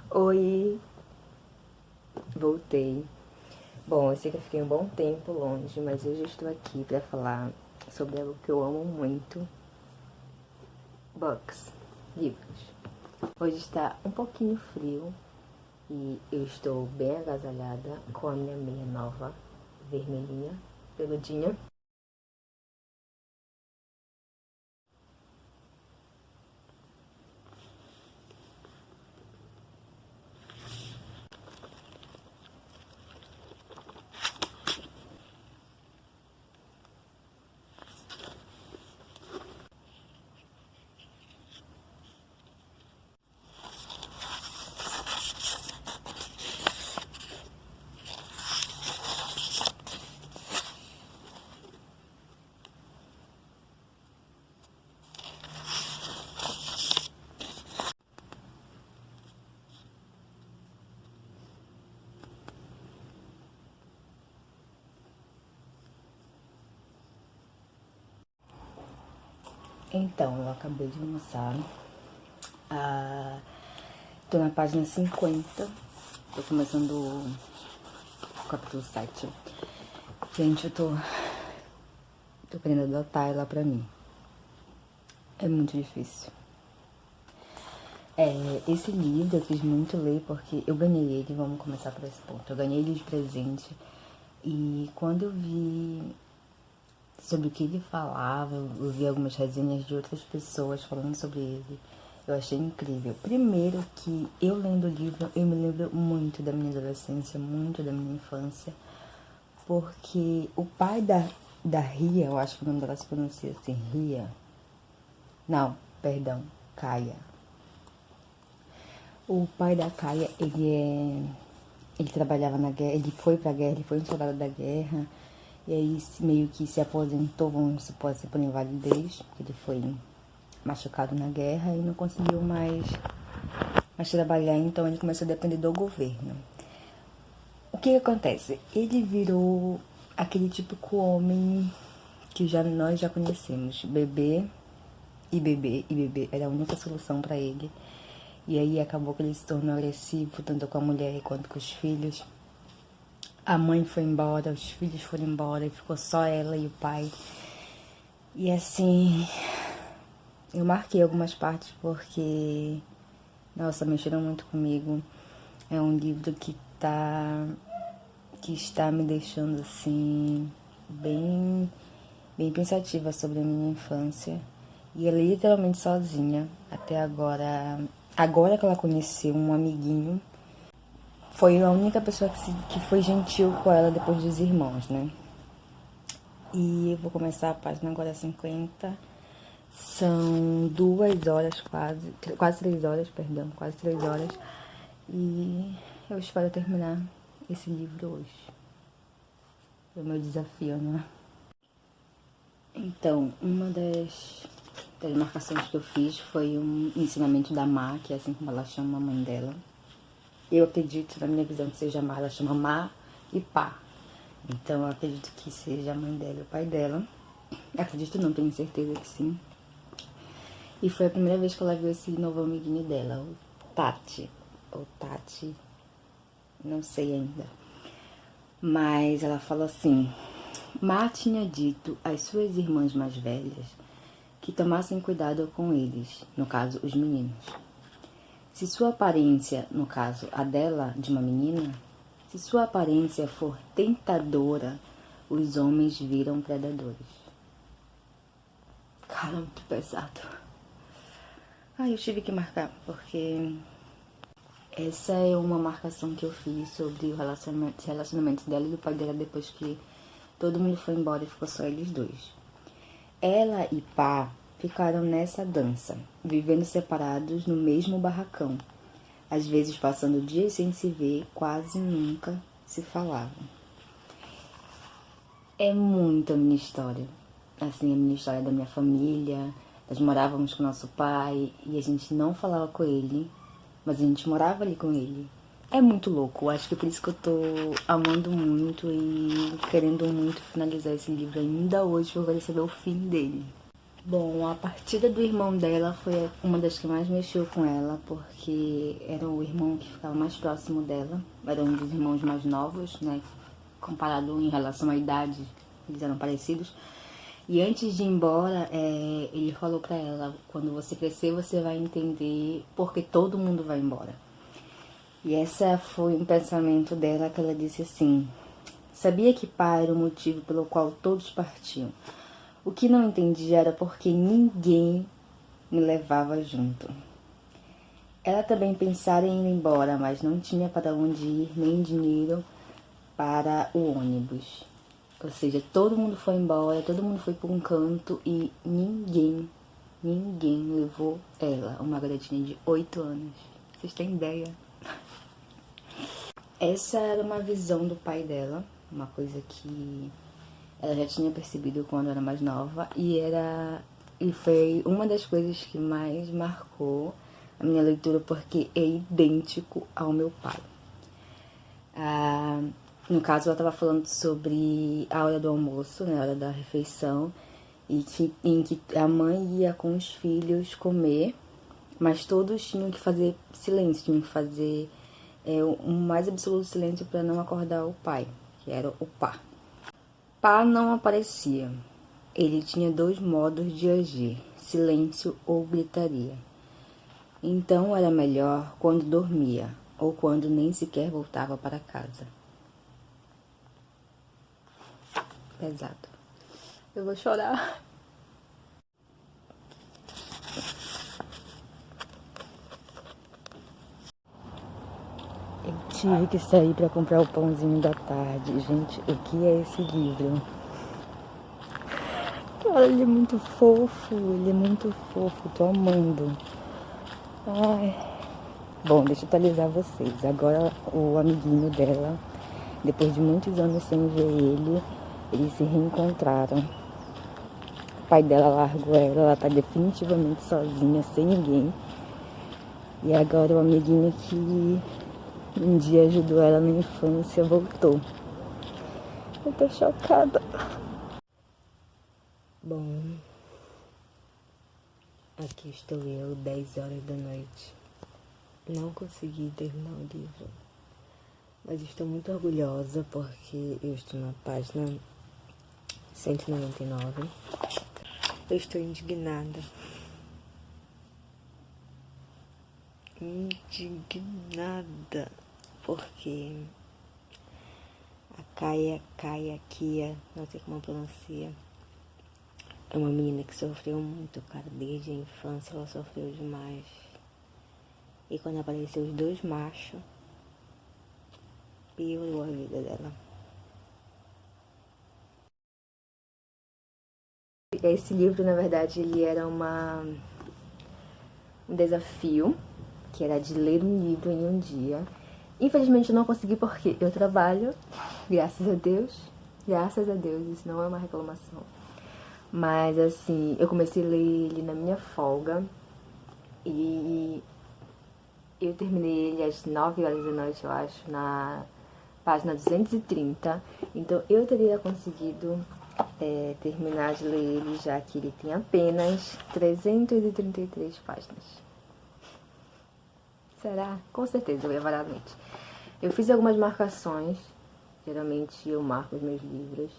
Oi, voltei. Bom, eu sei que eu fiquei um bom tempo longe, mas hoje eu estou aqui para falar sobre algo que eu amo muito: books, livros. Hoje está um pouquinho frio e eu estou bem agasalhada com a minha meia nova, vermelhinha, peludinha. Então, eu acabei de almoçar. Tô na página 50. Tô começando o capítulo 7. Gente, tô querendo adotar ela pra mim. É muito difícil. Esse livro eu quis muito ler porque eu ganhei ele, vamos começar por esse ponto. Eu ganhei ele de presente e quando eu vi sobre o que ele falava, eu vi algumas resenhas de outras pessoas falando sobre ele, eu achei incrível. Primeiro que eu lendo o livro, eu me lembro muito da minha adolescência, muito da minha infância, porque o pai da Ria, eu acho que o nome dela se pronuncia assim, Ria. Não, perdão, Caia. O pai da Caia, ele trabalhava na guerra, ele foi pra guerra, ele foi um soldado da guerra, e aí meio que se aposentou, vamos supor assim, por invalidez, porque ele foi machucado na guerra e não conseguiu mais trabalhar, então ele começou a depender do governo. O que acontece? Ele virou aquele típico homem que nós já conhecemos, beber e beber e beber, era a única solução pra ele. E aí acabou que ele se tornou agressivo, tanto com a mulher quanto com os filhos. A mãe foi embora, os filhos foram embora, e ficou só ela e o pai. E assim, eu marquei algumas partes porque, nossa, mexeram muito comigo. É um livro que está me deixando assim, bem pensativa sobre a minha infância. E ela literalmente sozinha, até agora. Agora que ela conheceu um amiguinho, foi a única pessoa que foi gentil com ela depois dos irmãos, né? E eu vou começar a página agora 50. São 2 horas quase 3 horas, perdão, quase 3 horas. E eu espero terminar esse livro hoje. É o meu desafio, né? Então, uma das marcações que eu fiz foi um ensinamento da Má, que é assim como ela chama a mãe dela. Eu acredito, na minha visão, que seja Má, ela chama Má e Pá. Então eu acredito que seja a mãe dela e o pai dela. Acredito não, tenho certeza que sim. E foi a primeira vez que ela viu esse novo amiguinho dela, o Tati. Ou Tati, não sei ainda. Mas ela fala assim: Má tinha dito às suas irmãs mais velhas que tomassem cuidado com eles, no caso, os meninos. Se sua aparência, no caso, a dela, de uma menina, se sua aparência for tentadora, os homens viram predadores. Cara, muito pesado. Eu tive que marcar, porque essa é uma marcação que eu fiz sobre o relacionamento dela e do pai dela depois que todo mundo foi embora e ficou só eles dois. Ela e Pá ficaram nessa dança, vivendo separados no mesmo barracão. Às vezes passando dias sem se ver, quase nunca se falavam. É muito a minha história. Assim, a minha história da minha família. Nós morávamos com nosso pai e a gente não falava com ele, mas a gente morava ali com ele. É muito louco, acho que é por isso que eu tô amando muito e querendo muito finalizar esse livro ainda hoje, porque eu quero saber o fim dele. Bom, a partida do irmão dela foi uma das que mais mexeu com ela, porque era o irmão que ficava mais próximo dela, era um dos irmãos mais novos, né? Comparado em relação à idade, eles eram parecidos. E antes de ir embora, ele falou pra ela: quando você crescer, você vai entender porque todo mundo vai embora. E essa foi um pensamento dela, que ela disse assim: sabia que pai era o motivo pelo qual todos partiam. O que não entendia era porque ninguém me levava junto. Ela também pensara em ir embora, mas não tinha para onde ir, nem dinheiro para o ônibus. Ou seja, todo mundo foi embora, todo mundo foi para um canto e ninguém levou ela, uma garotinha de 8 anos. Vocês têm ideia? Essa era uma visão do pai dela, uma coisa que ela já tinha percebido quando era mais nova e foi uma das coisas que mais marcou a minha leitura, porque é idêntico ao meu pai. No caso, ela estava falando sobre a hora do almoço, né, a hora da refeição, em que a mãe ia com os filhos comer, mas todos tinham que fazer silêncio, tinham que fazer o mais absoluto silêncio para não acordar o pai, que era o pá. Pá não aparecia. Ele tinha 2 modos de agir, silêncio ou gritaria. Então era melhor quando dormia, ou quando nem sequer voltava para casa. Pesado. Eu vou chorar. Eu tive que sair para comprar o pãozinho da tarde. Gente, o que é esse livro? Cara, ele é muito fofo, tô amando. Ai. Bom, deixa eu atualizar vocês. Agora o amiguinho dela, depois de muitos anos sem ver ele, eles se reencontraram. O pai dela largou ela tá definitivamente sozinha, sem ninguém. E agora o amiguinho que um dia ajudou ela na infância voltou. Eu tô chocada. Bom, aqui estou eu, 10 horas da noite. Não consegui terminar o livro, mas estou muito orgulhosa porque eu estou na página 199. Eu estou indignada. Porque a Kaia Kia, não sei como pronuncia, é uma menina que sofreu muito, cara, desde a infância ela sofreu demais. E quando apareceu os 2 machos, piorou a vida dela. Esse livro, na verdade, ele era um desafio, que era de ler um livro em um dia. Infelizmente eu não consegui porque eu trabalho, graças a Deus, isso não é uma reclamação. Mas assim, eu comecei a ler ele na minha folga e eu terminei ele às 9 horas da noite, eu acho, na página 230. Então eu teria conseguido terminar de ler ele, já que ele tem apenas 333 páginas. Será? Com certeza eu ia varar a noite. Eu fiz algumas marcações, geralmente eu marco os meus livros.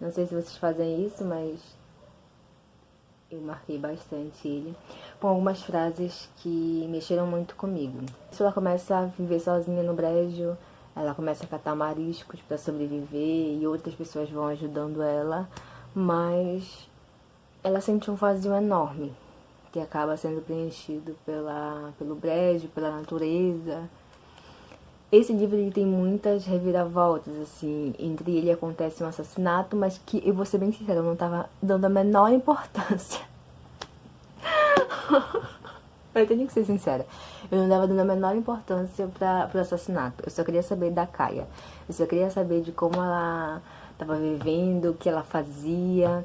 Não sei se vocês fazem isso, mas eu marquei bastante ele, com algumas frases que mexeram muito comigo. Ela começa a viver sozinha no brejo, ela começa a catar mariscos para sobreviver e outras pessoas vão ajudando ela, mas ela sente um vazio enorme, que acaba sendo preenchido pelo brejo, pela natureza. Esse livro ele tem muitas reviravoltas, assim, entre ele acontece um assassinato, mas que, eu vou ser bem sincera, eu não tava dando a menor importância. Eu tenho que ser sincera, eu não tava dando a menor importância pro assassinato, eu só queria saber da Kaia, eu só queria saber de como ela tava vivendo, o que ela fazia,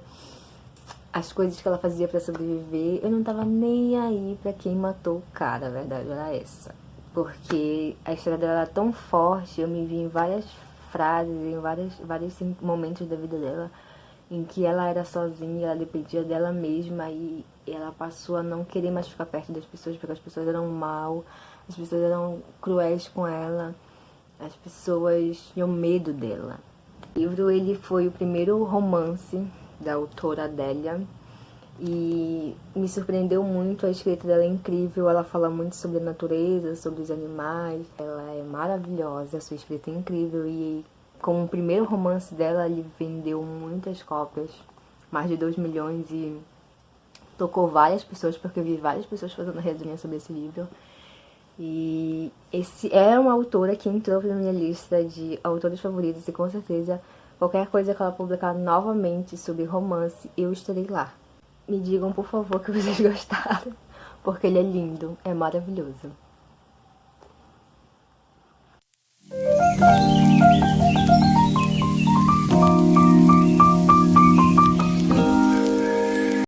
as coisas que ela fazia pra sobreviver. Eu não tava nem aí pra quem matou o cara, a verdade era essa. Porque a história dela era tão forte, eu me vi em várias frases, em vários momentos da vida dela, em que ela era sozinha, ela dependia dela mesma e ela passou a não querer mais ficar perto das pessoas porque as pessoas eram mal, as pessoas eram cruéis com ela, as pessoas tinham medo dela. O livro ele foi o primeiro romance da autora Adélia e me surpreendeu muito, a escrita dela é incrível, ela fala muito sobre a natureza, sobre os animais, ela é maravilhosa, a sua escrita é incrível e como o primeiro romance dela, ele vendeu muitas cópias, mais de 2 milhões e tocou várias pessoas, porque eu vi várias pessoas fazendo resenha sobre esse livro. E esse é uma autora que entrou na minha lista de autores favoritos e com certeza qualquer coisa que ela publicar novamente sobre romance, eu estarei lá. Me digam, por favor, que vocês gostaram, porque ele é lindo, é maravilhoso.